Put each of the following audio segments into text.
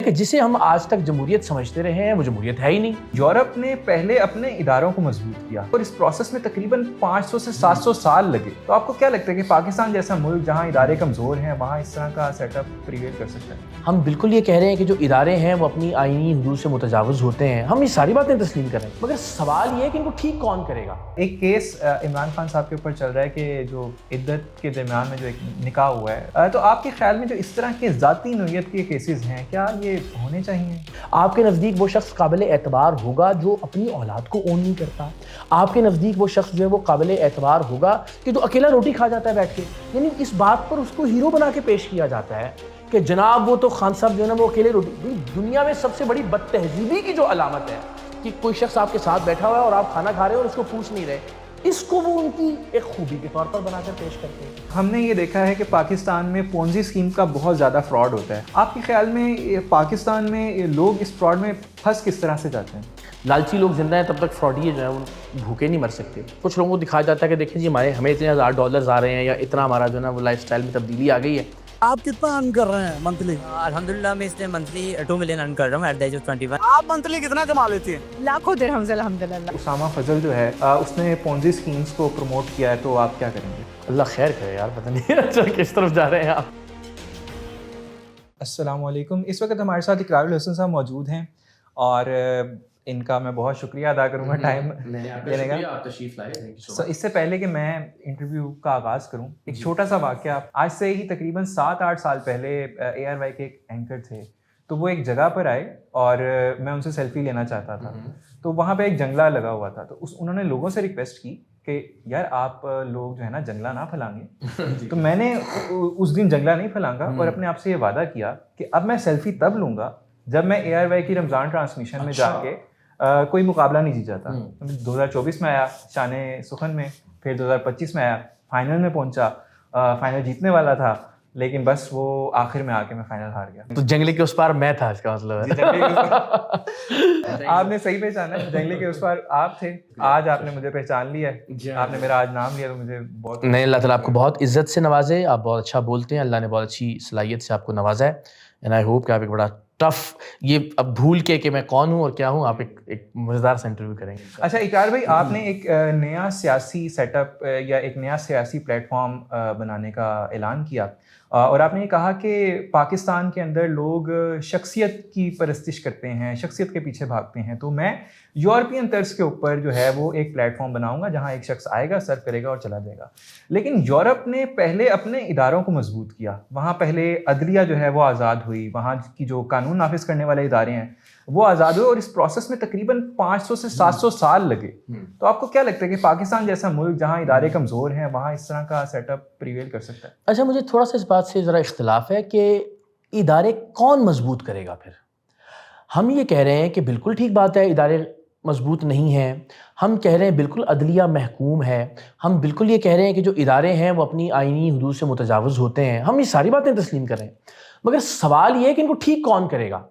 دیکھیں جسے ہم آج تک جمہوریت سمجھتے رہے ہیں وہ جمہوریت ہے ہی نہیں۔ یورپ نے پہلے اپنے اداروں کو مضبوط کیا اور اس پروسیس میں تقریباً 500 سے 700 سال لگے۔ تو آپ کو کیا لگتا ہے کہ پاکستان جیسا ملک جہاں ادارے کمزور ہیں وہاں اس طرح کا سیٹ اپ پریویل کر سکتا ہے؟ ہم بالکل یہ کہہ رہے ہیں کہ جو ادارے ہیں وہ اپنی آئینی حدود سے متجاوز ہوتے ہیں، ہم یہ ساری باتیں تسلیم کر رہے ہیں، مگر سوال یہ ہے کہ ان کو ٹھیک کون کرے گا؟ ایک کیس عمران خان صاحب کے اوپر چل رہا ہے کہ جو عدت کے درمیان میں جو ایک نکاح ہوا ہے، تو آپ کے خیال میں جو اس طرح کے ذاتی نوعیت کے کیسز ہیں کیا یہ ہونے چاہیے؟ آپ کے نزدیک وہ شخص قابل اعتبار ہوگا جو اپنی اولاد کو اون نہیں کرتا؟ آپ کے نزدیک وہ شخص جو ہے وہ قابل اعتبار ہوگا کہ جو اکیلا روٹی کھا جاتا ہے بیٹھ کے؟ یعنی اس بات پر اس کو ہیرو بنا کے پیش کیا جاتا ہے کہ جناب وہ تو خان صاحب جو ہے نا وہ اکیلے روٹی۔ دنیا میں سب سے بڑی بد تہذیبی کی جو علامت ہے کہ کوئی شخص آپ کے ساتھ بیٹھا ہوا ہے اور آپ کھانا کھا رہے ہیں اور اس کو پوچھ نہیں رہے، اس کو وہ ان کی ایک خوبی کے طور پر بنا کر پیش کرتے ہیں۔ ہم نے یہ دیکھا ہے کہ پاکستان میں پونزی اسکیم کا بہت زیادہ فراڈ ہوتا ہے۔ آپ کے خیال میں پاکستان میں لوگ اس فراڈ میں پھنس کس طرح سے جاتے ہیں؟ لالچی لوگ زندہ ہیں تب تک فراڈی جو ہے وہ بھوکے نہیں مر سکتے۔ کچھ لوگوں کو دکھایا جاتا ہے کہ دیکھیں جی ہمیں اتنے $1000 آ رہے ہیں یا اتنا ہمارا جو ہے نا وہ لائف سٹائل میں تبدیلی آ گئی ہے۔ آپ کتنا ارن کر رہے ہیں منتھلی؟ الحمدللہ میں اس نے منتھلی 2 ملین ارن کر رہا ہوں ایٹ دا ایج آف 21۔ آپ منتھلی کتنا کما لیتی ہیں؟ لاکھوں درہمز الحمدللہ۔ اسامہ فضل جو ہے اس نے پونزی اسکیمز کو پروموٹ کیا ہے، تو آپ کیا کریں گے؟ اللہ خیر کرے یار، پتہ نہیں اچھا کس طرف جا رہے ہیں آپ۔ السلام علیکم۔ اس وقت ہمارے ساتھ اقرار الحسن صاحب موجود ہیں اور ان کا میں بہت شکریہ ادا کروں گا ٹائم دینے کا۔ آپ تشریف لائے۔ اس سے پہلے کہ میں انٹرویو کا آغاز کروں، ایک چھوٹا سا واقعہ۔ آج سے ہی تقریباً 7-8 سال پہلے ARY کے ایک اینکر تھے، تو وہ ایک جگہ پر آئے اور میں ان سے سیلفی لینا چاہتا تھا، تو وہاں پہ ایک جنگلہ لگا ہوا تھا، تو انہوں نے لوگوں سے ریکویسٹ کی کہ یار آپ لوگ جو ہے نا جنگلہ نہ پھیلانگے۔ تو میں نے اس دن جنگلہ نہیں پھیلانگا اور اپنے آپ سے یہ وعدہ کیا کہ اب میں سیلفی تب لوں گا جب میں ARY کی رمضان ٹرانسمیشن میں جا کے کوئی مقابلہ نہیں جیتا تھا۔ 2024 میں آیا شان سخن میں، پھر 2025 میں آیا، فائنل میں پہنچا، فائنل جیتنے والا تھا، لیکن بس وہ آخر میں آ کے میں فائنل ہار گیا۔ تو جنگلے کے اس پار میں تھا، اس کا مطلب ہے۔ آپ نے صحیح پہچانا ہے، جنگلے کے اس پار آپ تھے۔ آج آپ نے مجھے پہچان لیا ہے، آپ نے میرا آج نام لیا تو مجھے بہت نہیں، اللہ تعالیٰ آپ کو بہت عزت سے نوازے، آپ بہت اچھا بولتے ہیں، اللہ نے بہت اچھی صلاحیت سے آپ کو نوازا ہے، اینڈ آئی ہوپ کہ آپ ایک بڑا ٹف یہ اب بھول کے کہ میں کون ہوں اور کیا ہوں، آپ ایک مزیدار سا انٹرویو کریں گے۔ اچھا اقرار بھائی، آپ نے ایک نیا سیاسی سیٹ اپ یا ایک نیا سیاسی پلیٹ فارم بنانے کا اعلان کیا، اور آپ نے یہ کہا کہ پاکستان کے اندر لوگ شخصیت کی پرستش کرتے ہیں، شخصیت کے پیچھے بھاگتے ہیں، تو میں یورپین طرز کے اوپر جو ہے وہ ایک پلیٹ فارم بناؤں گا جہاں ایک شخص آئے گا، سرو کرے گا اور چلا جائے گا۔ لیکن یورپ نے پہلے اپنے اداروں کو مضبوط کیا، وہاں پہلے عدلیہ جو ہے وہ آزاد ہوئی، وہاں کی جو قانون نافذ کرنے والے ادارے ہیں وہ آزاد ہوئے، اور اس پروسیس میں تقریباً 500 سے 700 سال لگے۔ تو آپ کو کیا لگتا ہے کہ پاکستان جیسا ملک جہاں ادارے کمزور ہیں وہاں اس طرح کا سیٹ اپ پریویل کر سکتا ہے؟ اچھا، مجھے تھوڑا سا اس بات سے ذرا اختلاف ہے کہ ادارے کون مضبوط کرے گا؟ پھر ہم یہ کہہ رہے ہیں کہ بالکل ٹھیک بات ہے، ادارے مضبوط نہیں ہیں، ہم کہہ رہے ہیں بالکل عدلیہ محکوم ہے، ہم بالکل یہ کہہ رہے ہیں کہ جو ادارے ہیں وہ اپنی آئینی حدود سے متجاوز ہوتے ہیں، ہم یہ ساری باتیں تسلیم کر رہے ہیں، مگر سوال یہ ہے کہ ان کو ٹھیک کون کرے گا؟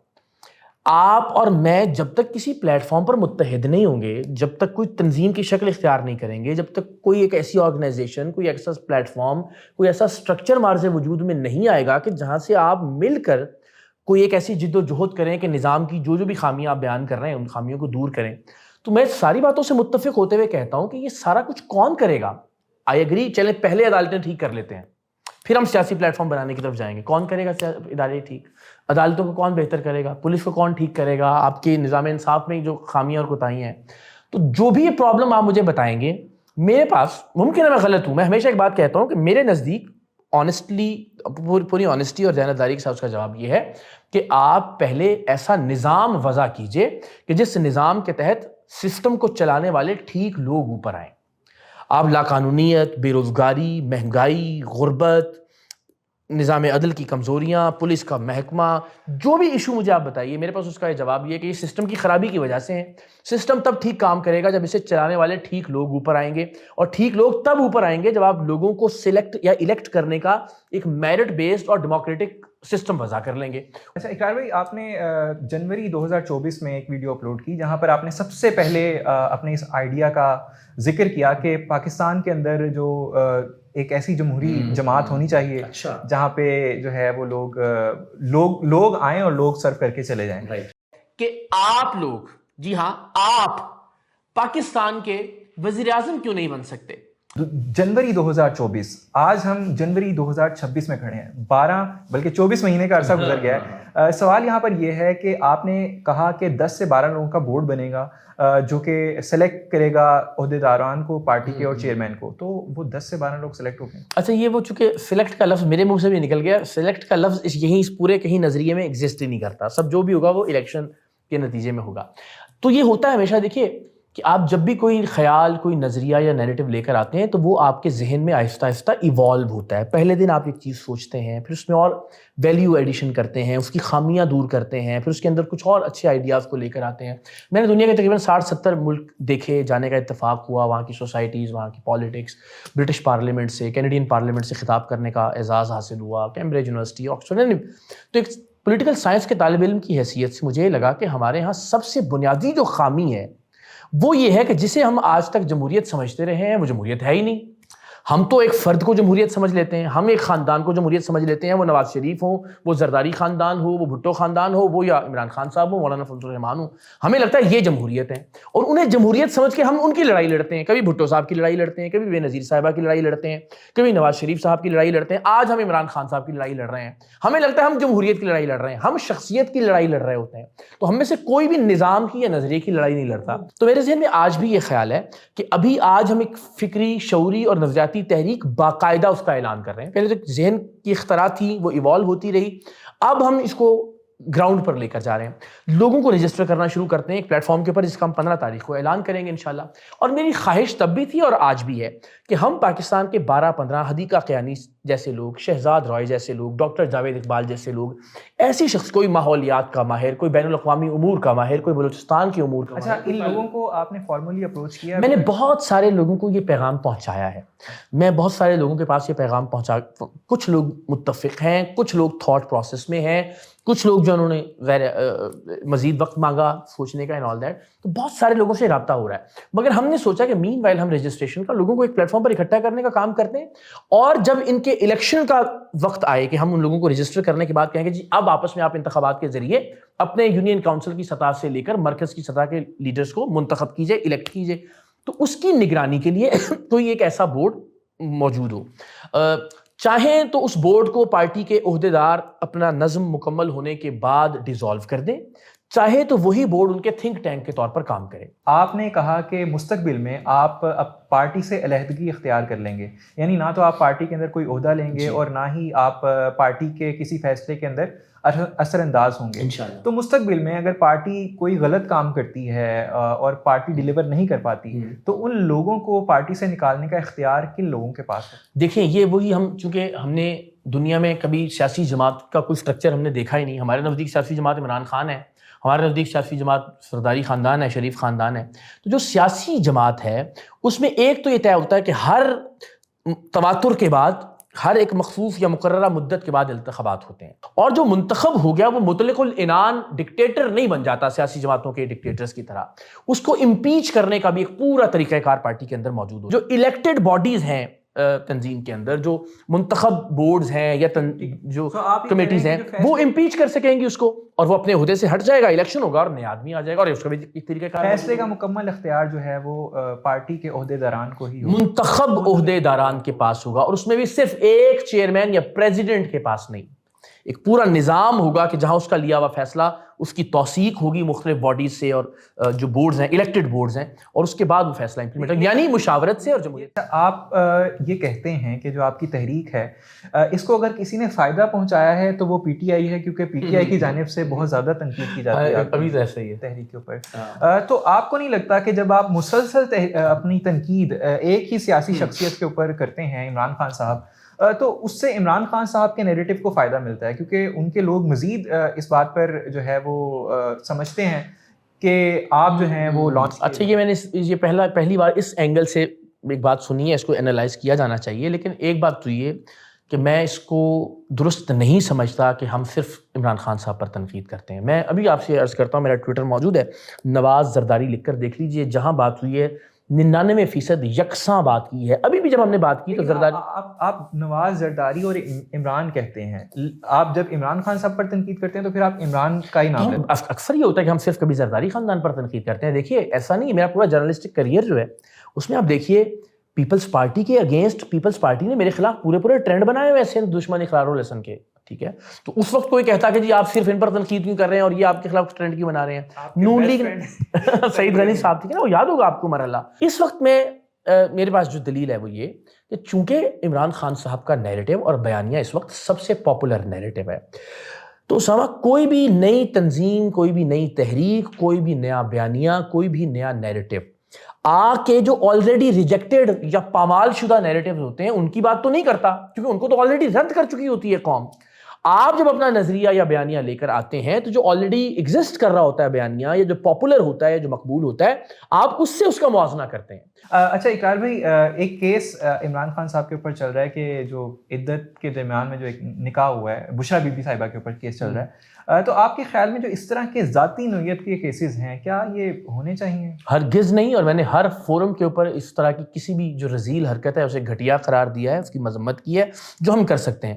آپ اور میں جب تک کسی پلیٹ فارم پر متحد نہیں ہوں گے، جب تک کوئی تنظیم کی شکل اختیار نہیں کریں گے، جب تک کوئی ایک ایسی آرگنائزیشن، کوئی ایسا پلیٹ فارم، کوئی ایسا اسٹرکچر مارز وجود میں نہیں آئے گا کہ جہاں سے آپ مل کر کوئی ایک ایسی جد و جہد کریں کہ نظام کی جو بھی خامیاں آپ بیان کر رہے ہیں ان خامیوں کو دور کریں، تو میں ساری باتوں سے متفق ہوتے ہوئے کہتا ہوں کہ یہ سارا کچھ کون کرے گا؟ آئی ایگری، چلیں پہلے عدالتیں ٹھیک کر لیتے ہیں، پھر ہم سیاسی پلیٹ فارم بنانے کی طرف جائیں گے۔ کون کرے گا ادارے ٹھیک؟ عدالتوں کو کون بہتر کرے گا؟ پولیس کو کون ٹھیک کرے گا؟ آپ کے نظام انصاف میں جو خامیاں اور کوتاہیاں ہیں، تو جو بھی یہ پرابلم آپ مجھے بتائیں گے، میرے پاس، ممکن ہے میں غلط ہوں، میں ہمیشہ ایک بات کہتا ہوں کہ میرے نزدیک آنیسٹلی، پوری آنیسٹی اور دیانتداری کے ساتھ اس کا جواب یہ ہے کہ آپ پہلے ایسا نظام وضع کیجئے کہ جس نظام کے تحت سسٹم کو چلانے والے ٹھیک لوگ اوپر آئیں۔ آپ لاقانونیت، بے روزگاری، مہنگائی، غربت، نظام عدل کی کمزوریاں، پولیس کا محکمہ، جو بھی ایشو مجھے آپ بتائیے، میرے پاس اس کا جواب یہ ہے کہ یہ سسٹم کی خرابی کی وجہ سے ہیں۔ سسٹم تب ٹھیک کام کرے گا جب اسے چلانے والے ٹھیک لوگ اوپر آئیں گے، اور ٹھیک لوگ تب اوپر آئیں گے جب آپ لوگوں کو سلیکٹ یا الیکٹ کرنے کا ایک میرٹ بیسڈ اور ڈیموکریٹک سسٹم وضع کر لیں گے. اچھا اقرار بھائی، آپ نے جنوری 2024 میں ایک ویڈیو اپلوڈ کی جہاں پر آپ نے سب سے پہلے اپنے اس آئیڈیا کا ذکر کیا کہ پاکستان کے اندر جو ایک ایسی جمہوری جماعت ہونی چاہیے جہاں پہ جو ہے وہ لوگ آئیں اور لوگ سرو کر کے چلے جائیں. کہ آپ لوگ، جی ہاں آپ، پاکستان کے وزیر اعظم کیوں نہیں بن سکتے؟ جنوری 2024، آج ہم جنوری 2026 میں کھڑے ہیں، 12 بلکہ 24 مہینے کا عرصہ گزر گیا ہے. سوال یہاں پر یہ ہے کہ آپ نے کہا کہ 10 سے 12 لوگوں کا بورڈ بنے گا جو کہ سلیکٹ کرے گا عہدیداران کو، پارٹی کے اور چیئرمین کو، تو وہ 10 سے 12 لوگ سلیکٹ ہو گئے. اچھا، یہ وہ چونکہ سلیکٹ کا لفظ میرے منہ سے بھی نکل گیا، سلیکٹ کا لفظ یہیں اس پورے کہیں نظریے میں ایگزسٹ ہی نہیں کرتا. سب جو بھی ہوگا وہ الیکشن کے نتیجے میں ہوگا. تو یہ ہوتا ہے ہمیشہ، دیکھیے کہ آپ جب بھی کوئی خیال، کوئی نظریہ یا نیریٹو لے کر آتے ہیں تو وہ آپ کے ذہن میں آہستہ آہستہ ایوالو ہوتا ہے. پہلے دن آپ ایک چیز سوچتے ہیں، پھر اس میں اور ویلیو ایڈیشن کرتے ہیں، اس کی خامیاں دور کرتے ہیں، پھر اس کے اندر کچھ اور اچھے آئیڈیاز کو لے کر آتے ہیں. میں نے دنیا کے تقریباً 60-70 ملک دیکھے، جانے کا اتفاق ہوا، وہاں کی سوسائٹیز، وہاں کی پالیٹکس، برٹش پارلیمنٹ سے، کینیڈین پارلیمنٹ سے خطاب کرنے کا اعزاز حاصل ہوا، کیمبرج یونیورسٹی، آکسفورڈ. تو ایک پولیٹیکل سائنس کے طالب علم کی حیثیت سے مجھے لگا کہ ہمارے ہاں سب سے بنیادی جو خامی ہے وہ یہ ہے کہ جسے ہم آج تک جمہوریت سمجھتے رہے ہیں وہ جمہوریت ہے ہی نہیں. ہم تو ایک فرد کو جمہوریت سمجھ لیتے ہیں، ہم ایک خاندان کو جمہوریت سمجھ لیتے ہیں، وہ نواز شریف ہوں، وہ زرداری خاندان ہو، وہ بھٹو خاندان ہو، وہ یا عمران خان صاحب ہو، مولانا فضل الرحمان ہوں. ہمیں لگتا ہے یہ جمہوریت ہے اور انہیں جمہوریت سمجھ کے ہم ان کی لڑائی لڑتے ہیں. کبھی بھٹو صاحب کی لڑائی لڑتے ہیں، کبھی بے نظیر صاحبہ کی لڑائی لڑتے ہیں، کبھی نواز شریف صاحب کی لڑائی لڑتے ہیں. آج ہم عمران خان صاحب کی لڑائی لڑ رہے ہیں. ہمیں لگتا ہے ہم جمہوریت کی لڑائی لڑ رہے ہیں، ہم شخصیت کی لڑائی لڑ رہے ہوتے ہیں. تو ہم میں سے کوئی بھی نظام کی یا نظریے کی لڑائی نہیں لڑتا. تو میرے ذہن میں آج بھی یہ خیال ہے کہ ابھی آج ہم ایک فکری، شعوری اور نظریاتی تحریک باقاعدہ اس کا اعلان کر رہے ہیں. پہلے تو ذہن کی اختراع تھی، وہ ایوالو ہوتی رہی، اب ہم اس کو گراؤنڈ پر لے کر جا رہے ہیں. لوگوں کو رجسٹر کرنا شروع کرتے ہیں ایک پلیٹ فارم کے اوپر، جس کا ہم 15 تاریخ کو اعلان کریں گے انشاءاللہ. اور میری خواہش تب بھی تھی اور آج بھی ہے کہ ہم پاکستان کے 12-15 حدیقہ قیانی جیسے لوگ، شہزاد رائے جیسے لوگ، ڈاکٹر جاوید اقبال جیسے لوگ، ایسی شخص، کوئی ماحولیات کا ماہر، کوئی بین الاقوامی امور کا ماہر، کوئی بلوچستان کے امور کا ماہر. اچھا، ان لوگوں کو آپ نے فارملی اپروچ کیا؟ میں نے بہت سارے لوگوں کو یہ پیغام پہنچایا ہے. میں بہت سارے لوگوں کے پاس یہ پیغام پہنچا، کچھ لوگ متفق ہیں، کچھ لوگ تھاٹ پروسیس میں ہیں، کچھ لوگ جو انہوں نے مزید وقت مانگا سوچنے کا اینڈ آل دیٹ. تو بہت سارے لوگوں سے رابطہ ہو رہا ہے. مگر ہم نے سوچا کہ مین وائل ہم رجسٹریشن کا لوگوں کو ایک پلیٹ فارم پر اکٹھا کرنے کا کام کرتے ہیں، اور جب ان کے الیکشن کا وقت آئے کہ ہم ان لوگوں کو رجسٹر کرنے کے بعد کہیں گے جی اب آپس میں آپ انتخابات کے ذریعے اپنے یونین کاؤنسل کی سطح سے لے کر مرکز کی سطح کے لیڈرز کو منتخب کیجئے، الیکٹ کیجئے. تو اس کی نگرانی کے لیے کوئی ایک ایسا بورڈ موجود ہو. چاہیں تو اس بورڈ کو پارٹی کے عہدیدار اپنا نظم مکمل ہونے کے بعد ڈیزالو کر دیں، چاہے تو وہی بورڈ ان کے تھنک ٹینک کے طور پر کام کرے. آپ نے کہا کہ مستقبل میں آپ پارٹی سے علیحدگی اختیار کر لیں گے، یعنی نہ تو آپ پارٹی کے اندر کوئی عہدہ لیں گے اور نہ ہی آپ پارٹی کے کسی فیصلے کے اندر اثر انداز ہوں گے. تو مستقبل میں اگر پارٹی کوئی غلط کام کرتی ہے اور پارٹی ڈیلیور نہیں کر پاتی تو ان لوگوں کو پارٹی سے نکالنے کا اختیار کن لوگوں کے پاس ہے؟ دیکھیں یہ وہی، ہم چونکہ ہم نے دنیا میں کبھی سیاسی جماعت کا کوئی سٹرکچر ہم نے دیکھا ہی نہیں. ہمارے نزدیک سیاسی جماعت عمران خان ہے، ہمارے نزدیک سیاسی جماعت سرداری خاندان ہے، شریف خاندان ہے. تو جو سیاسی جماعت ہے اس میں ایک تو یہ طے ہوتا ہے کہ ہر تواتر کے بعد، ہر ایک مخصوص یا مقررہ مدت کے بعد انتخابات ہوتے ہیں، اور جو منتخب ہو گیا وہ مطلق العنان ڈکٹیٹر نہیں بن جاتا سیاسی جماعتوں کے ڈکٹیٹرز کی طرح. اس کو امپیچ کرنے کا بھی ایک پورا طریقہ کار پارٹی کے اندر موجود ہو. جو الیکٹڈ باڈیز ہیں تنظیم کے اندر، جو منتخب بورڈز ہیں یا جو کمیٹیز ہیں، وہ امپیچ کر سکیں گی اس کو، اور وہ اپنے عہدے سے ہٹ جائے گا، الیکشن ہوگا اور نیا آدمی آ جائے گا، اور اس کا بھی ایک طریقہ کار. فیصلے کا مکمل اختیار جو ہے وہ پارٹی کے عہدیداران کو ہی ہوگا، منتخب عہدیداران کے پاس ہوگا، اور اس میں بھی صرف ایک چیئرمین یا پریزیڈنٹ کے پاس نہیں. ایک پورا نظام ہوگا کہ جہاں اس کا لیا ہوا فیصلہ، اس کی توثیق ہوگی مختلف باڈیز سے اور جو بورڈز ہیں، الیکٹڈ بورڈز ہیں، اور اس کے بعد وہ فیصلہ امپلیمنٹ ہوگا، یعنی مشاورت سے اور جمہوریت. آپ یہ کہتے ہیں کہ جو آپ کی تحریک ہے اس کو اگر کسی نے فائدہ پہنچایا ہے تو وہ پی ٹی آئی ہے، کیونکہ پی ٹی آئی کی جانب سے بہت زیادہ تنقید کی جاتی ہے ابھی تو ایسا ہی ہے تحریک کے اوپر. تو آپ کو نہیں لگتا کہ جب آپ مسلسل اپنی تنقید ایک ہی سیاسی شخصیت کے اوپر کرتے ہیں، عمران خان صاحب، تو اس سے عمران خان صاحب کے نیریٹو کو فائدہ ملتا ہے، کیونکہ ان کے لوگ مزید اس بات پر جو ہے وہ سمجھتے ہیں کہ آپ جو ہیں وہ لانچ. اچھا، یہ میں نے یہ پہلی بار اس اینگل سے ایک بات سنی ہے، اس کو انالائز کیا جانا چاہیے. لیکن ایک بات تو یہ کہ میں اس کو درست نہیں سمجھتا کہ ہم صرف عمران خان صاحب پر تنقید کرتے ہیں. میں ابھی آپ سے عرض کرتا ہوں, میرا ٹویٹر موجود ہے, نواز زرداری لکھ کر دیکھ لیجئے, جہاں بات ہوئی ہے 99% یکساں بات کی ہے. ابھی بھی جب ہم نے بات کی تو زرداری, آپ نواز زرداری اور عمران کہتے ہیں, آپ جب عمران خان صاحب پر تنقید کرتے ہیں تو پھر آپ عمران کا ہی نام لیتے ہیں. اکثر یہ ہوتا ہے کہ ہم صرف کبھی زرداری خاندان پر تنقید کرتے ہیں. دیکھیے ایسا نہیں, میرا پورا جرنلسٹک کریئر جو ہے اس میں آپ دیکھیے پیپلز پارٹی کے اگینسٹ پیپلز پارٹی نے میرے خلاف پورے ٹرینڈ بنائے ہوئے ہیں دشمن اقرار الحسن کے, ٹھیک ہے. تو اس وقت کوئی کہتا کہ جی آپ صرف ان پر تنقید کیوں کر رہے ہیں اور یہ آپ کے خلاف ٹرینڈ کیوں بنا رہے ہیں. نون لیگ سعید غنی صاحب, ٹھیک ہے نا, وہ یاد ہوگا آپ کو مرحلہ. اس وقت میں میرے پاس جو دلیل ہے وہ یہ کہ چونکہ عمران خان صاحب کا نیریٹو اور بیانیہ اس وقت سب سے پاپولر نیریٹو ہے, تو اسامہ کوئی بھی نئی تنظیم, کوئی بھی نئی تحریک, کوئی بھی نیا بیانیہ, کوئی بھی نیا نیریٹو آ کے جو آلریڈی ریجیکٹڈ یا پامال شدہ نیریٹیوز ہوتے ہیں ان کی بات تو نہیں کرتا, کیونکہ ان کو تو آلریڈی رد کر چکی ہوتی ہے قوم. آپ جب اپنا نظریہ یا بیانیہ لے کر آتے ہیں تو جو آلریڈی ایگزسٹ کر رہا ہوتا ہے بیانیہ, یا جو پاپولر ہوتا ہے, جو مقبول ہوتا ہے, آپ اس سے اس کا موازنہ کرتے ہیں. اچھا اقرار بھائی, ایک کیس عمران خان صاحب کے اوپر چل رہا ہے کہ جو عدت کے درمیان میں جو ایک نکاح ہوا ہے, بشرا بی بی صاحبہ کے اوپر کیس چل رہا ہے, تو آپ کے خیال میں جو اس طرح کے ذاتی نوعیت کے کیسز ہیں کیا یہ ہونے چاہیے؟ ہرگز نہیں, اور میں نے ہر فورم کے اوپر اس طرح کی کسی بھی جو رذیل حرکت ہے اسے گھٹیا قرار دیا ہے, اس کی مذمت کی ہے, جو ہم کر سکتے ہیں.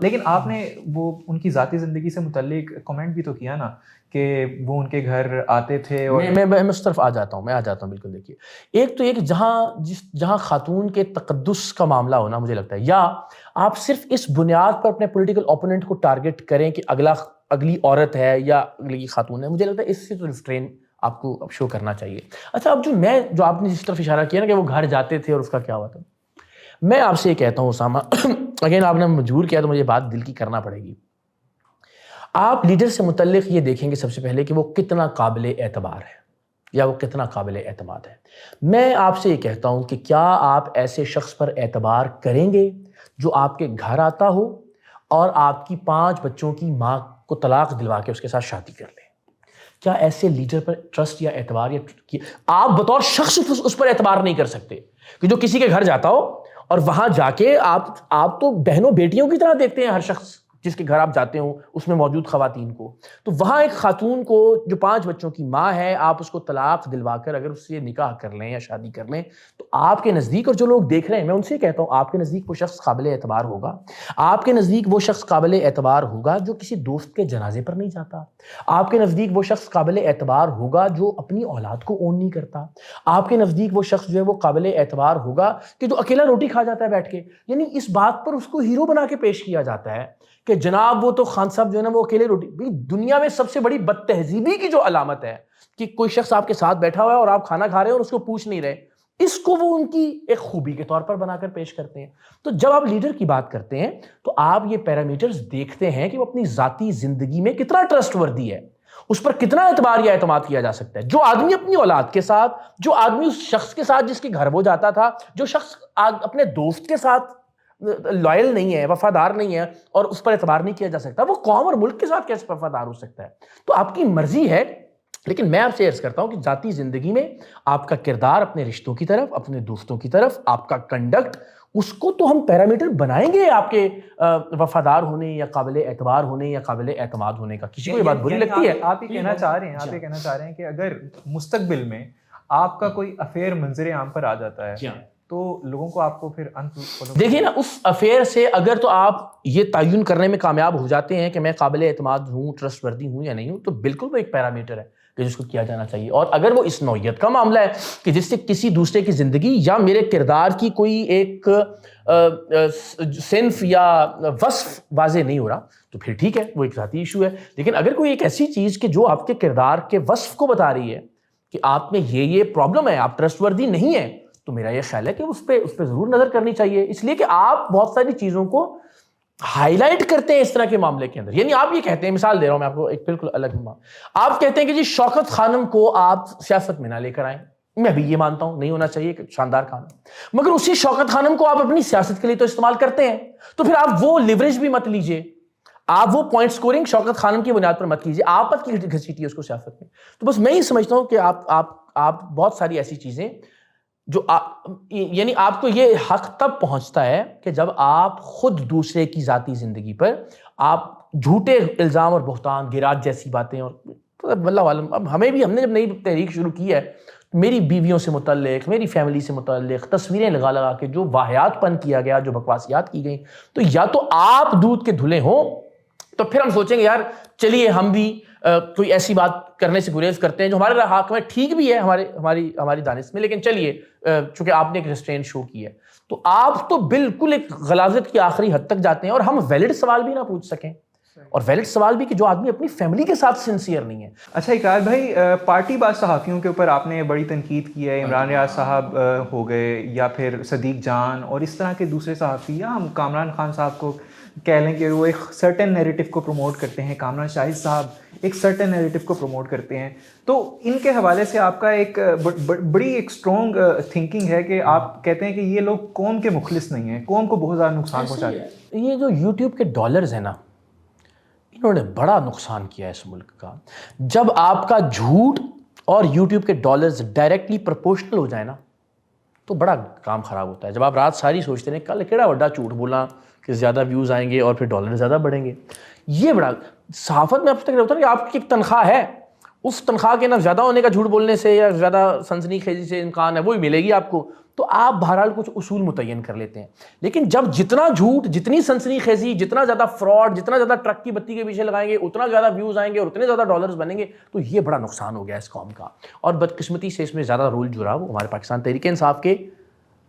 لیکن آپ نے وہ ان کی ذاتی زندگی سے متعلق کمنٹ بھی تو کیا نا کہ وہ ان کے گھر آتے تھے, اور میں اس طرف آ جاتا ہوں بالکل. دیکھیے ایک تو یہ کہ جہاں خاتون کے تقدس کا معاملہ ہونا, مجھے لگتا ہے, یا آپ صرف اس بنیاد پر اپنے پولیٹیکل اوپوننٹ کو ٹارگٹ کریں کہ اگلی عورت ہے یا اگلی خاتون ہے, مجھے لگتا ہے اس سے تو ریسٹرین آپ کو اب شو کرنا چاہیے. اچھا اب جو آپ نے جس طرف اشارہ کیا نا کہ وہ گھر جاتے تھے اور اس کا کیا ہوا تھا, میں آپ سے یہ کہتا ہوں اسامہ, اگین آپ نے مجبور کیا تو مجھے بات دل کی کرنا پڑے گی. آپ لیڈر سے متعلق یہ دیکھیں گے سب سے پہلے کہ وہ کتنا قابل اعتبار ہے یا وہ کتنا قابل اعتماد ہے. میں آپ سے یہ کہتا ہوں کہ کیا آپ ایسے شخص پر اعتبار کریں گے جو آپ کے گھر آتا ہو اور آپ کی 5 بچوں کی ماں کو طلاق دلوا کے اس کے ساتھ شادی کر لیں؟ کیا ایسے لیڈر پر ٹرسٹ یا اعتبار, یا آپ بطور شخص اس پر اعتبار نہیں کر سکتے کہ جو کسی کے گھر جاتا ہو اور وہاں جا کے آپ تو بہنوں بیٹیوں کی طرح دیکھتے ہیں ہر شخص جس کے گھر آپ جاتے ہوں اس میں موجود خواتین کو, تو وہاں ایک خاتون کو جو 5 بچوں کی ماں ہے, آپ اس کو طلاق دلوا کر اگر اس سے نکاح کر لیں یا شادی کر لیں, تو آپ کے نزدیک, اور جو لوگ دیکھ رہے ہیں میں ان سے کہتا ہوں, آپ کے نزدیک وہ شخص قابل اعتبار ہوگا. آپ کے نزدیک وہ شخص قابل اعتبار ہوگا جو کسی دوست کے جنازے پر نہیں جاتا. آپ کے نزدیک وہ شخص قابل اعتبار ہوگا جو اپنی اولاد کو اون نہیں کرتا. آپ کے نزدیک وہ شخص جو ہے وہ قابل اعتبار ہوگا کہ جو اکیلا روٹی کھا جاتا ہے بیٹھ کے. یعنی اس بات پر اس کو ہیرو بنا کے پیش کیا جاتا ہے کہ جناب وہ تو خان صاحب جو ہے نا وہ اکیلے روٹی. دنیا میں سب سے بڑی بد تہذیبی کی جو علامت ہے کہ کوئی شخص آپ کے ساتھ بیٹھا ہوا ہے اور آپ کھانا کھا رہے ہیں اور اس کو پوچھ نہیں رہے, اس کو وہ ان کی ایک خوبی کے طور پر بنا کر پیش کرتے ہیں. تو جب آپ لیڈر کی بات کرتے ہیں تو آپ یہ پیرامیٹرز دیکھتے ہیں کہ وہ اپنی ذاتی زندگی میں کتنا ٹرسٹ وردی ہے, اس پر کتنا اعتبار یا اعتماد کیا جا سکتا ہے. جو آدمی اپنی اولاد کے ساتھ, جو آدمی اس شخص کے ساتھ جس کے گھر وہ جاتا تھا, جو شخص اپنے دوست کے ساتھ لائل نہیں ہے, وفادار نہیں ہے, اور اس پر اعتبار نہیں کیا جا سکتا, وہ قوم اور ملک کے ساتھ کیسے وفادار ہو سکتا ہے؟ تو آپ کی مرضی ہے, لیکن میں آپ سے عرض کرتا ہوں کہ ذاتی زندگی میں آپ کا کردار اپنے رشتوں کی طرف, اپنے دوستوں کی طرف, آپ کا کنڈکٹ, اس کو تو ہم پیرامیٹر بنائیں گے آپ کے وفادار ہونے یا قابل اعتبار ہونے یا قابل اعتماد ہونے کا. کسی کو یہ بات بری لگتی ہے؟ آپ یہ کہنا چاہ رہے ہیں کہ اگر مستقبل میں آپ کا کوئی افیئر منظر عام پر آ جاتا ہے تو لوگوں کو آپ کو پھر دیکھیے نا, اس افیئر سے اگر تو آپ یہ تعین کرنے میں کامیاب ہو جاتے ہیں کہ میں قابل اعتماد ہوں, ٹرسٹ وردی ہوں یا نہیں ہوں, تو بالکل وہ ایک پیرامیٹر ہے کہ جس کو کیا جانا چاہیے. اور اگر وہ اس نوعیت کا معاملہ ہے کہ جس سے کسی دوسرے کی زندگی یا میرے کردار کی کوئی ایک صنف یا وصف واضح نہیں ہو رہا, تو پھر ٹھیک ہے, وہ ایک ذاتی ایشو ہے. لیکن اگر کوئی ایک ایسی چیز کہ جو آپ کے کردار کے وصف کو بتا رہی ہے کہ آپ میں یہ پرابلم ہے, آپ ٹرسٹ وردی نہیں ہیں, تو میرا یہ خیال ہے کہ اس پہ ضرور نظر کرنی چاہیے. اس لیے کہ آپ بہت ساری چیزوں کو ہائی لائٹ کرتے ہیں اس طرح کے معاملے کے اندر. یعنی آپ یہ کہتے ہیں, مثال دے رہا ہوں میں آپ کو ایک بالکل الگ, آپ کہتے ہیں کہ جی شوکت خانم کو آپ سیاست میں نہ لے کر آئیں. میں بھی یہ مانتا ہوں نہیں ہونا چاہیے, کہ شاندار خانم, مگر اسی شوکت خانم کو آپ اپنی سیاست کے لیے تو استعمال کرتے ہیں, تو پھر آپ وہ لیوریج بھی مت لیجئے, آپ وہ پوائنٹ سکورنگ شوکت خانم کی بنیاد پر مت کیجئے, آپ مت گھسیٹیے اس کو سیاست میں. تو بس میں یہ سمجھتا ہوں کہ آپ بہت ساری ایسی چیزیں جو یعنی آپ کو یہ حق تب پہنچتا ہے کہ جب آپ خود دوسرے کی ذاتی زندگی پر آپ جھوٹے الزام اور بہتان گراج جیسی باتیں اور واللہ عالم. اب ہم نے جب نئی تحریک شروع کی ہے میری بیویوں سے متعلق میری فیملی سے متعلق تصویریں لگا کے جو واہیات پن کیا گیا جو بکواسیات کی گئیں تو یا تو آپ دودھ کے دھلے ہوں تو پھر ہم سوچیں گے یار چلیے ہم بھی کوئی ایسی بات کرنے سے گریز کرتے ہیں جو ہمارے حق میں ٹھیک بھی ہے ہماری دانش میں, لیکن چلیے چونکہ آپ نے ایک ریسٹرین شو کی ہے تو آپ تو بالکل ایک غلاظت کی آخری حد تک جاتے ہیں اور ہم ویلڈ سوال بھی نہ پوچھ سکیں اور ویلڈ سوال بھی کہ جو آدمی اپنی فیملی کے ساتھ سنسیئر نہیں ہے. اچھا اقرار بھائی, پارٹی باز صحافیوں کے اوپر آپ نے بڑی تنقید کی ہے, عمران ریاض صاحب ہو گئے یا پھر صدیق جان اور اس طرح کے دوسرے صحافی, یا ہم کامران خان صاحب کو کہہ لیں کہ وہ ایک سرٹن نیریٹو کو پروموٹ کرتے ہیں, کامران شاہد صاحب ایک سرٹن نیریٹو کو پروموٹ کرتے ہیں, تو ان کے حوالے سے آپ کا ایک بڑی ایک اسٹرانگ تھنکنگ ہے کہ آپ کہتے ہیں کہ یہ لوگ قوم کے مخلص نہیں ہیں, قوم کو بہت زیادہ نقصان پہنچاتے ہیں. یہ جو یوٹیوب کے ڈالرز ہیں نا انہوں نے بڑا نقصان کیا ہے اس ملک کا. جب آپ کا جھوٹ اور یوٹیوب کے ڈالرز ڈائریکٹلی پرپورشنل ہو جائے نا تو بڑا کام خراب ہوتا ہے. جب آپ رات ساری سوچتے ہیں کل کیڑا بڑا جھوٹ بولا کہ زیادہ ویوز آئیں گے اور پھر ڈالر زیادہ بڑھیں گے, یہ بڑا صحافت میں اب تک ہوتا ہے کہ آپ کی ایک تنخواہ ہے, اس تنخواہ کے نہ زیادہ ہونے کا جھوٹ بولنے سے یا زیادہ سنسنی خیزی سے امکان ہے وہی ملے گی آپ کو, تو آپ بہرحال کچھ اصول متعین کر لیتے ہیں. لیکن جب جتنا جھوٹ جتنی سنسنی خیزی جتنا زیادہ فراڈ جتنا زیادہ ٹرک کی بتی کے پیچھے لگائیں گے اتنا زیادہ ویوز آئیں گے اور اتنے زیادہ ڈالرز بنیں گے, تو یہ بڑا نقصان ہو گیا اس قوم کا. اور بدقسمتی سے اس میں زیادہ رول جو رہا وہ ہمارے پاکستان تحریک انصاف کے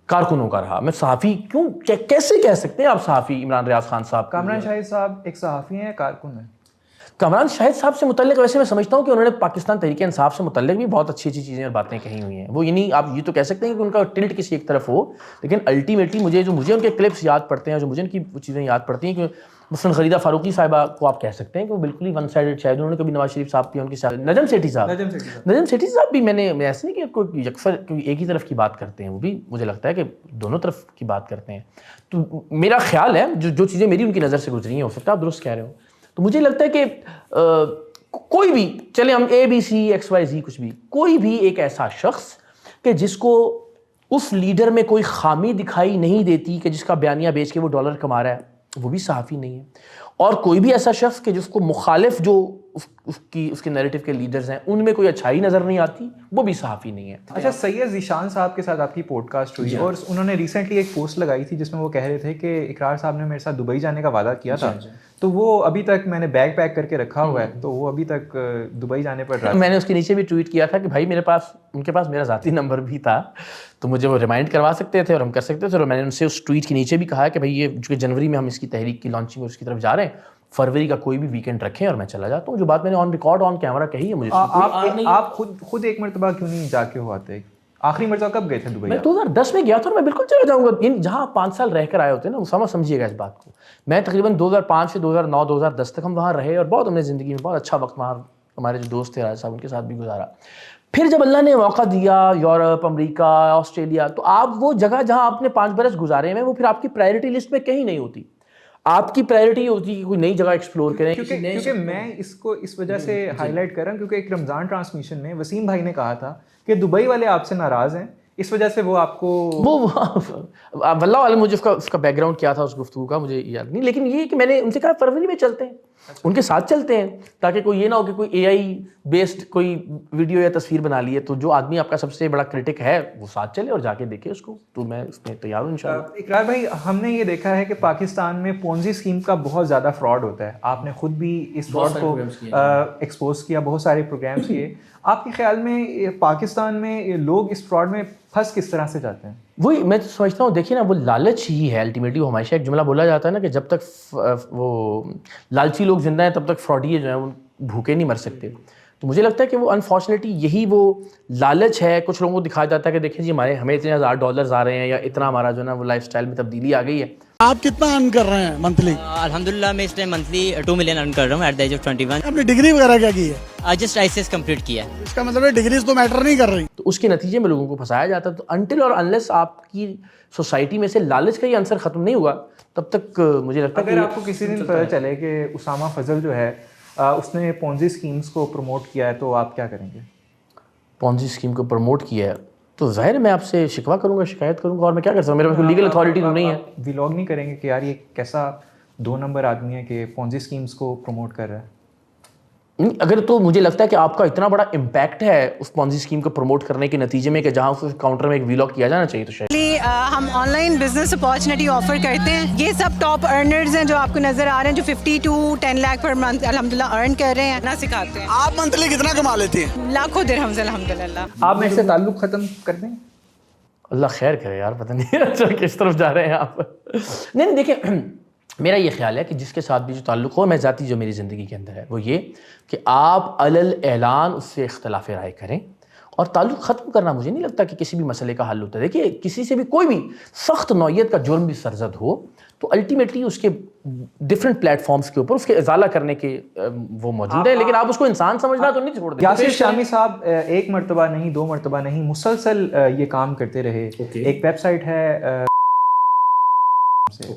کارکنوں کا رہا. میں صحافی کیوں کیسے کہہ سکتے ہیں آپ صحافی عمران ریاض خان صاحب؟ کامران شاہد صاحب ایک صحافی ہیں, کارکن ہیں. کامران شاہد صاحب سے متعلق ویسے میں سمجھتا ہوں کہ انہوں نے پاکستان تحریک انصاف سے متعلق بھی بہت اچھی چیزیں اور باتیں کہی ہوئی ہیں. وہ یعنی آپ یہ تو کہہ سکتے ہیں کہ ان کا ٹلٹ کسی ایک طرف ہو, لیکن الٹیمیٹلی مجھے ان کے کلپس یاد پڑتے ہیں, جو مجھے ان کی چیزیں یاد پڑتی ہیں کہ مثلاً خلیدہ فاروقی صاحبہ کو آپ کہہ سکتے ہیں کہ وہ بالکل ہی ون سائڈڈ شاید, انہوں نے کبھی نواز شریف صاحب کی, ان کے ساتھ نجم سیٹھی صاحب بھی میں ایسے نہیں کہ کوئی یکسر ایک ہی طرف کی بات کرتے ہیں, وہ بھی مجھے لگتا ہے کہ دونوں طرف کی بات کرتے ہیں. تو میرا خیال ہے جو چیزیں میری ان کی نظر سے گزری ہیں, ہو سکتا ہے آپ درست کہہ رہے ہو, تو مجھے لگتا ہے کہ کوئی بھی چلے ہم ABC XYZ کچھ بھی, کوئی بھی ایک ایسا شخص کہ جس کو اس لیڈر میں کوئی خامی دکھائی نہیں دیتی کہ جس کا بیانیہ بیچ کے وہ ڈالر کما رہا ہے, وہ بھی صحافی نہیں ہے. اور کوئی بھی ایسا شخص کہ جس کو مخالف جو اس کے نیریٹو کے لیڈرز ہیں ان میں کوئی اچھائی نظر نہیں آتی, وہ بھی صحافی نہیں ہے. اچھا, سید ذیشان صاحب کے ساتھ آپ کی پوڈ کاسٹ ہوئی اور انہوں نے ریسنٹلی ایک پوسٹ لگائی تھی جس میں وہ کہہ رہے تھے کہ اقرار صاحب نے میرے ساتھ دبئی جانے کا وعدہ کیا تھا, تو وہ ابھی تک میں نے بیگ پیک کر کے رکھا ہوا ہے, تو وہ ابھی تک دبئی جانے پر رہا. میں نے اس کے نیچے بھی ٹویٹ کیا تھا کہ بھائی ان کے پاس میرا ذاتی نمبر بھی تھا تو مجھے وہ ریمائنڈ کروا سکتے تھے اور ہم کر سکتے تھے. اور میں نے ان سے اس ٹویٹ کے نیچے بھی کہا کہ بھائی یہ چونکہ جنوری میں ہم اس کی تحریک کی لانچنگ اور اس کی طرف جا رہے ہیں, فروری کا کوئی بھی ویکینڈ رکھیں اور میں چلا جاتا ہوں. جو بات میں نے آن ریکارڈ آن کیمرہ کہی ہے, مجھے آپ خود ایک مرتبہ کیوں نہیں جا کے ہو آتے؟ آخری مرتبہ کب گئے تھے دبئی؟ میں 2010 میں گیا تھا اور میں بالکل چلا جاؤں گا. یعنی جہاں 5 سال رہ کر آئے ہوتے ہیں نا, وہ سمجھیے گا اس بات کو. میں تقریباً 2005 سے 2009 2010 تک ہم وہاں رہے اور بہت ہم نے زندگی میں بہت اچھا وقت وہاں ہمارے جو دوست تھے راج صاحب ان کے ساتھ بھی گزارا. پھر جب اللہ نے موقع دیا یورپ امریکہ آسٹریلیا, تو آپ وہ جگہ جہاں آپ نے 5 برس گزارے ہیں وہ پھر آپ کی پرائرٹی لسٹ میں کہیں نہیں ہوتی. آپ کی پرائرٹی ہوتی ہے کہ کوئی نئی جگہ ایکسپلور کریں. کیونکہ میں اس کو اس وجہ سے ہائی لائٹ کر رہا ہوں کیونکہ ایک رمضان ٹرانسمیشن میں وسیم بھائی نے کہا تھا کہ دبئی والے آپ سے ناراض ہیں, اس وجہ سے وہ آپ کو واللہ عالم مجھے اس کا بیک گراؤنڈ کیا تھا اس گفتگو کا مجھے یاد نہیں, لیکن یہ کہ میں نے ان سے کہا فروری میں چلتے ہیں, ان کے ساتھ چلتے ہیں, تاکہ کوئی یہ نہ ہو کہ کوئی AI بیسڈ کوئی ویڈیو یا تصویر بنا لی ہے, تو جو آدمی آپ کا سب سے بڑا کرٹک ہے وہ ساتھ چلے اور جا کے دیکھے اس کو. تو میں اس میں تیار ہوں انشاءاللہ. اقرار بھائی, ہم نے یہ دیکھا ہے کہ پاکستان میں پونزی اسکیم کا بہت زیادہ فراڈ ہوتا ہے. آپ نے خود بھی اس فراڈ کو ایکسپوز کیا, بہت سارے پروگرامس کیے. آپ کے خیال میں پاکستان میں لوگ اس فراڈ میں پھنس کس طرح سے جاتے ہیں؟ وہی میں سمجھتا ہوں, دیکھیے نا, وہ لالچ ہی ہے الٹیمیٹلی. وہ ہمیشہ ایک جملہ بولا جاتا ہے نا کہ جب تک وہ لالچی لوگ زندہ ہیں تب تک فراڈی جو ہیں وہ بھوکے نہیں مر سکتے. تو مجھے لگتا ہے کہ وہ انفارچونیٹلی یہی وہ لالچ ہے. کچھ لوگوں کو دکھایا جاتا ہے کہ دیکھیں جی ہمیں اتنے $1000 آ رہے ہیں یا اتنا ہمارا جو ہے نا وہ لائف اسٹائل میں تبدیلی آ گئی ہے. آپ کتنا ارن کر رہے ہیں منتھلی؟ الحمدللہ میں اس ٹائم منتھلی 2 ملین ارن کر رہا ہوں ایٹ دا ایج آف 21. آپ نے ڈگری وغیرہ کیا کی ہے؟ جسٹ ICS کمپلیٹ کیا ہے. اس کا مطلب ہے ڈگریز تو میٹر نہیں کر رہی. تو اس کے نتیجے میں لوگوں کو پھنسایا جاتا ہے. تو انٹل اور انلیس آپ کی سوسائٹی میں سے لالچ کا یہ عنصر ختم نہیں ہوا تب تک مجھے لگتا ہے اگر آپ کو کسی دن پتہ چلے کہ اسامہ فضل جو ہے اس نے پونزی اسکیمز کو پروموٹ کیا ہے تو آپ کیا کریں گے؟ پونزی اسکیم کو پروموٹ کیا ہے تو ظاہر ہے میں آپ سے شکوہ کروں گا, شکایت کروں گا, اور میں کیا کر سکتا ہوں, میرے پاس کوئی لیگل اتھارٹی تو نہیں ہے. ولاگ نہیں کریں گے کہ یار یہ کیسا 2 نمبر آدمی ہے کہ پونزی اسکیمز کو پروموٹ کر رہا ہے؟ اگر تو مجھے لگتا ہے کہ آپ کا اتنا بڑا امپیکٹ ہے اس پونزی اسکیم کو پروموٹ کرنے کے نتیجے میں کہ جہاں اس کاؤنٹر میں ایک ویلاگ کیا جانا چاہیے, تو شاید ہم on line business opportunity offer کرتے ہیں. یہ سب ٹاپ ارنرز ہیں جو آپ کو نظر آ رہے ہیں, جو 50 to 10 لاکھ پر منتھ الحمدللہ ارن کر رہے ہیں. نہ سکھاتے ہیں. آپ منتھلی کتنا کما لیتے ہیں؟ لاکھوں درہمز الحمدللہ. آپ میں سے تعلق ختم کر دیں؟ اللہ خیر کرے یار, پتہ نہیں اچھا کس طرف جا رہے ہیں آپ. نہیں دیکھیں, میرا یہ خیال ہے کہ جس کے ساتھ بھی جو تعلق ہو, میں ذاتی جو میری زندگی کے اندر ہے وہ یہ کہ آپ علل اعلان اس سے اختلاف رائے کریں, اور تعلق ختم کرنا مجھے نہیں لگتا کہ کسی بھی مسئلے کا حل ہوتا ہے. دیکھیے کسی سے بھی کوئی بھی سخت نوعیت کا جرم بھی سرزد ہو تو الٹیمیٹلی اس کے ڈفرینٹ پلیٹ فارمز کے اوپر اس کے ازالہ کرنے کے وہ موجود ہے, لیکن آپ اس کو انسان سمجھنا تو نہیں چھوڑ دیں. یاسر شامی صاحب 1 مرتبہ نہیں 2 مرتبہ نہیں مسلسل یہ کام کرتے رہے. ایک ویب سائٹ ہے,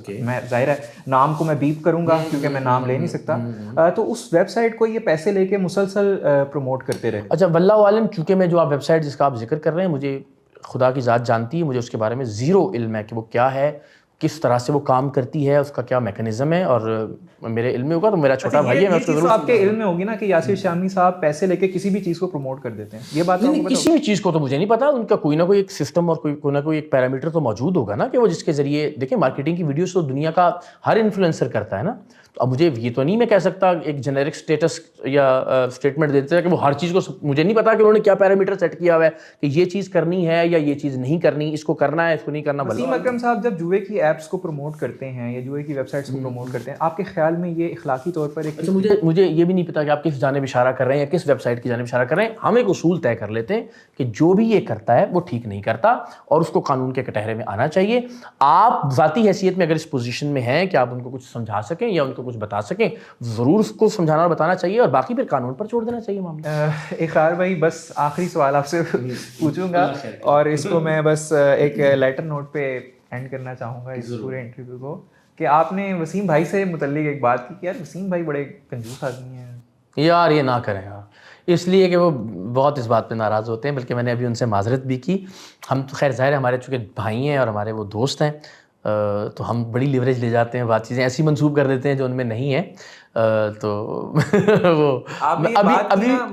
میں ظاہر ہے نام کو میں بیپ کروں گا کیونکہ میں نام لے نہیں سکتا, تو اس ویب سائٹ کو یہ پیسے لے کے مسلسل پروموٹ کرتے رہے. اچھا واللہ عالم, چونکہ میں جو آپ ویب سائٹ جس کا آپ ذکر کر رہے ہیں, مجھے خدا کی ذات جانتی ہے, مجھے اس کے بارے میں زیرو علم ہے کہ وہ کیا ہے, کس طرح سے وہ کام کرتی ہے, اس کا کیا میکانزم ہے, اور میرے علم میں ہوگا تو میرا چھوٹا بھائی ہے, میں اس کو ضرور. آپ کے علم میں ہوگی نا کہ یاسر شامی صاحب پیسے لے کے کسی بھی چیز کو پروموٹ کر دیتے ہیں, یہ بات نہیں, کسی بھی چیز کو تو مجھے نہیں پتا, ان کا کوئی نہ کوئی ایک سسٹم اور کوئی نہ کوئی ایک پیرامیٹر تو موجود ہوگا نا, کہ وہ جس کے ذریعے, دیکھیں مارکیٹنگ کی ویڈیوز تو دنیا کا ہر انفلوئنسر کرتا ہے نا. تو اب مجھے یہ تو نہیں میں کہہ سکتا ایک جنیرک اسٹیٹس یا اسٹیٹمنٹ دیتے ہیں کہ وہ ہر چیز کو, مجھے نہیں پتا کہ انہوں نے کیا پیرامیٹر سیٹ کیا ہوا ہے کہ یہ چیز کرنی ہے یا یہ چیز نہیں کرنی, اس کو کرنا ہے, اس کو نہیں کرنا. وسیم اکرم صاحب جب جوئے کی ایپس کو پروموٹ کرتے ہیں یا جوئے کی ویب سائٹس کو پروموٹ کرتے ہیں, آپ کے خیال میں یہ اخلاقی طور پر ایک, مجھے یہ بھی نہیں پتا کہ آپ کس جانب اشارہ کر رہے ہیں یا کس ویب سائٹ کی جانب اشارہ کر رہے ہیں. ہم ایک اصول طے کر لیتے ہیں کہ جو بھی یہ کرتا ہے وہ ٹھیک نہیں کرتا اور اس کو قانون کے کٹہرے میں آنا چاہیے. آپ ذاتی حیثیت میں اگر اس پوزیشن میں ہیں کہ آپ ان کو کچھ سمجھا سکیں یا ان کو کچھ بتا سکیں, ضرور اس کو سمجھانا اور بتانا چاہیے, اور باقی پھر قانون پر چھوڑ دینا چاہیے معاملہ. اقرار بھائی بس آخری سوال آپ سے پوچھوں گا, اور اس کو میں بس ایک لیٹر نوٹ پہ اینڈ کرنا چاہوں گا اس پورے انٹرویو کو, کہ آپ نے وسیم بھائی سے متعلق ایک بات کی کہ یار وسیم بھائی بڑے کنجوس آدمی ہیں. یار یہ نہ کریں یار, اس لیے کہ وہ بہت اس بات پہ ناراض ہوتے ہیں, بلکہ میں نے ابھی ان سے معذرت بھی کی. ہم تو خیر ظاہر ہے ہمارے چونکہ بھائی ہیں اور ہمارے وہ دوست ہیں, تو ہم بڑی لیوریج لے جاتے ہیں, بات چیزیں ایسی منسوب کر دیتے ہیں جو ان میں نہیں ہے. تو وہ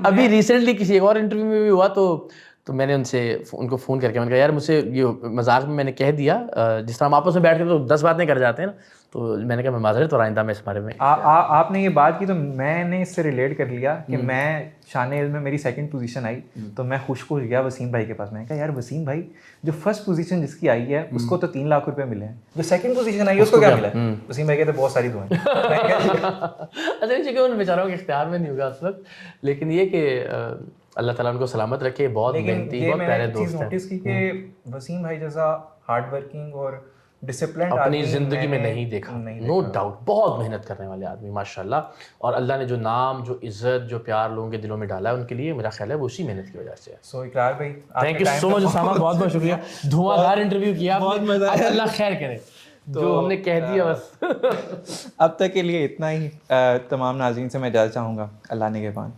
ابھی ریسنٹلی کسی ایک اور انٹرویو میں بھی ہوا, تو میں نے ان کو فون کر کے میں نے کہا یار مجھ سے یہ مذاق میں نے کہہ دیا, جس طرح ہم آپس میں بیٹھ کے تو 10 باتیں کر جاتے ہیں نا, تو میں نے کہا میں معذرت, اور آئندہ میں اس بارے میں. آپ نے یہ بات کی تو میں نے اس سے ریلیٹ کر لیا کہ میں شان علم میں میری 2nd پوزیشن آئی تو میں خوش گیا وسیم بھائی کے پاس. میں نے کہا یار وسیم بھائی جو 1st پوزیشن جس کی آئی ہے اس کو تو 3 لاکھ روپے ملے ہیں, جو 2nd پوزیشن آئی ہے اس کو کیا ملا ہے؟ وسیم بھائی کہتے بہت ساری دعائیں. اچھا نہیں, ان بیچاروں کے اختیار میں نہیں ہوگا اس وقت, لیکن یہ کہ اللہ تعالیٰ ان کو سلامت رکھے, بہت محنتی, بہت پیارے دوست ہیں. نوٹس کی کہ وسیم بھائی جیسا ہارڈ ورکنگ اور ڈسپلنڈ اپنی زندگی میں نہیں دیکھا, نو ڈاؤٹ, بہت محنت کرنے والے آدمی ماشاءاللہ, اور اللہ نے جو نام, جو عزت, جو پیار لوگوں کے دلوں میں ڈالا ہے ان کے لیے, میرا خیال ہے وہ اسی محنت کی وجہ سے ہے. سو اقرار بھائی تھینک یو سو مچ اسامہ, بہت بہت شکریہ, دھواں دھار انٹرویو کیا, بہت مزہ آیا, اللہ خیر کرے, جو ہم نے کہہ دیا بس. اب تک کے لیے اتنا ہی. تمام ناظرین سے میں اجازت چاہوں گا, اللہ نگہبان.